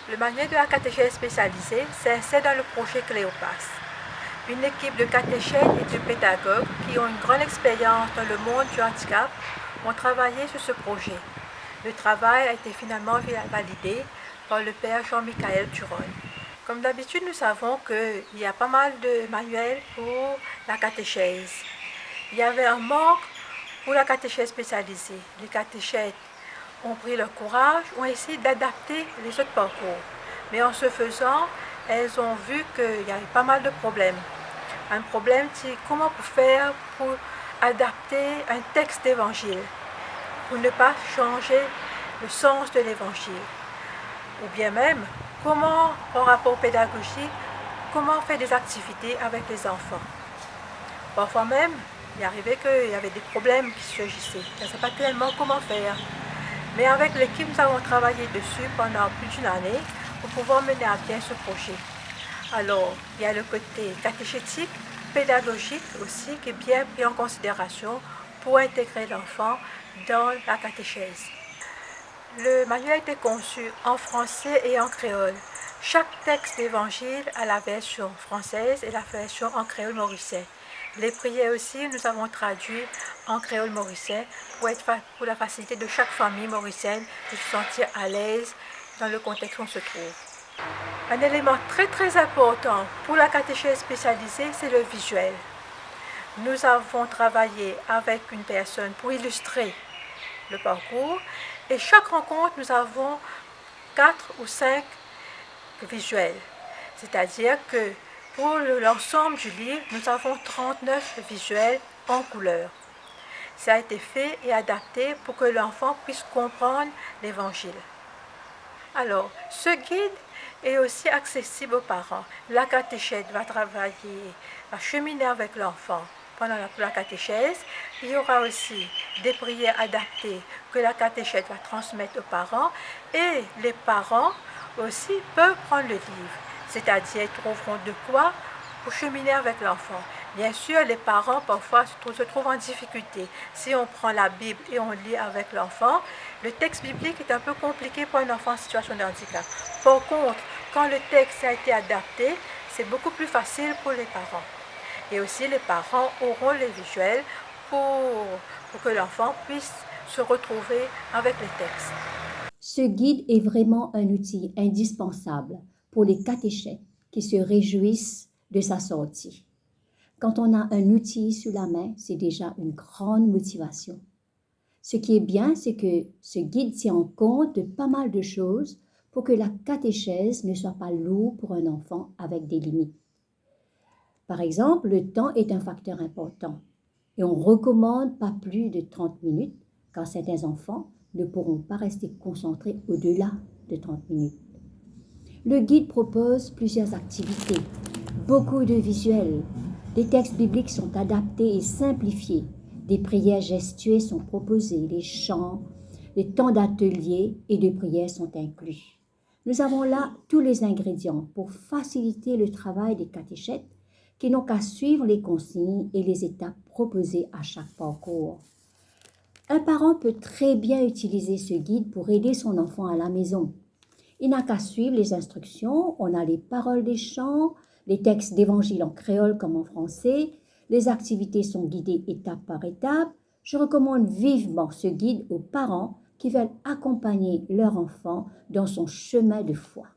Le manuel de la catéchèse spécialisée s'insère dans le projet Cléopas. Une équipe de catéchètes et de pédagogues qui ont une grande expérience dans le monde du handicap ont travaillé sur ce projet. Le travail a été finalement validé par le père Jean-Michel Turon. Comme d'habitude, nous savons qu'il y a pas mal de manuels pour la catéchèse. Il y avait un manque pour la catéchèse spécialisée. Les catéchètes ont pris leur courage, ont essayé d'adapter les autres parcours. Mais en ce faisant, elles ont vu qu'il y avait pas mal de problèmes. Un problème, c'est comment faire pour adapter un texte d'évangile, pour ne pas changer le sens de l'évangile. Ou bien même, comment, en rapport pédagogique, comment faire des activités avec les enfants. Parfois même, il arrivait qu'il y avait des problèmes qui surgissaient. Je ne sais pas tellement comment faire. Mais avec l'équipe, nous avons travaillé dessus pendant plus d'une année pour pouvoir mener à bien ce projet. Alors, il y a le côté catéchétique, pédagogique aussi, qui est bien pris en considération pour intégrer l'enfant dans la catéchèse. Le manuel a été conçu en français et en créole. Chaque texte d'évangile a la version française et la version en créole mauricien. Les prières aussi, nous avons traduit en créole mauricien pour la facilité de chaque famille mauricienne de se sentir à l'aise dans le contexte où on se trouve. Un élément très important pour la catéchèse spécialisée, c'est le visuel. Nous avons travaillé avec une personne pour illustrer le parcours et chaque rencontre, nous avons 4 ou 5 visuels. C'est-à-dire que pour l'ensemble du livre, nous avons 39 visuels en couleur. Ça a été fait et adapté pour que l'enfant puisse comprendre l'évangile. Alors, ce guide est aussi accessible aux parents. La catéchète va cheminer avec l'enfant pendant la catéchèse. Il y aura aussi des prières adaptées que la catéchète va transmettre aux parents et les parents aussi peuvent prendre le livre. C'est-à-dire, ils trouveront de quoi pour cheminer avec l'enfant. Bien sûr, les parents parfois se trouvent en difficulté. Si on prend la Bible et on lit avec l'enfant, le texte biblique est un peu compliqué pour un enfant en situation de handicap. Par contre, quand le texte a été adapté, c'est beaucoup plus facile pour les parents. Et aussi, les parents auront les visuels pour que l'enfant puisse se retrouver avec les textes. Ce guide est vraiment un outil indispensable pour les catéchètes qui se réjouissent de sa sortie. Quand on a un outil sous la main, c'est déjà une grande motivation. Ce qui est bien, c'est que ce guide tient compte de pas mal de choses pour que la catéchèse ne soit pas lourde pour un enfant avec des limites. Par exemple, le temps est un facteur important et on recommande pas plus de 30 minutes car certains enfants ne pourront pas rester concentrés au-delà de 30 minutes. Le guide propose plusieurs activités, beaucoup de visuels. Les textes bibliques sont adaptés et simplifiés. Des prières gestuelles sont proposées, les chants, les temps d'atelier et de prières sont inclus. Nous avons là tous les ingrédients pour faciliter le travail des catéchètes qui n'ont qu'à suivre les consignes et les étapes proposées à chaque parcours. Un parent peut très bien utiliser ce guide pour aider son enfant à la maison. Il n'a qu'à suivre les instructions, on a les paroles des chants, les textes d'évangile en créole comme en français, les activités sont guidées étape par étape. Je recommande vivement ce guide aux parents qui veulent accompagner leur enfant dans son chemin de foi.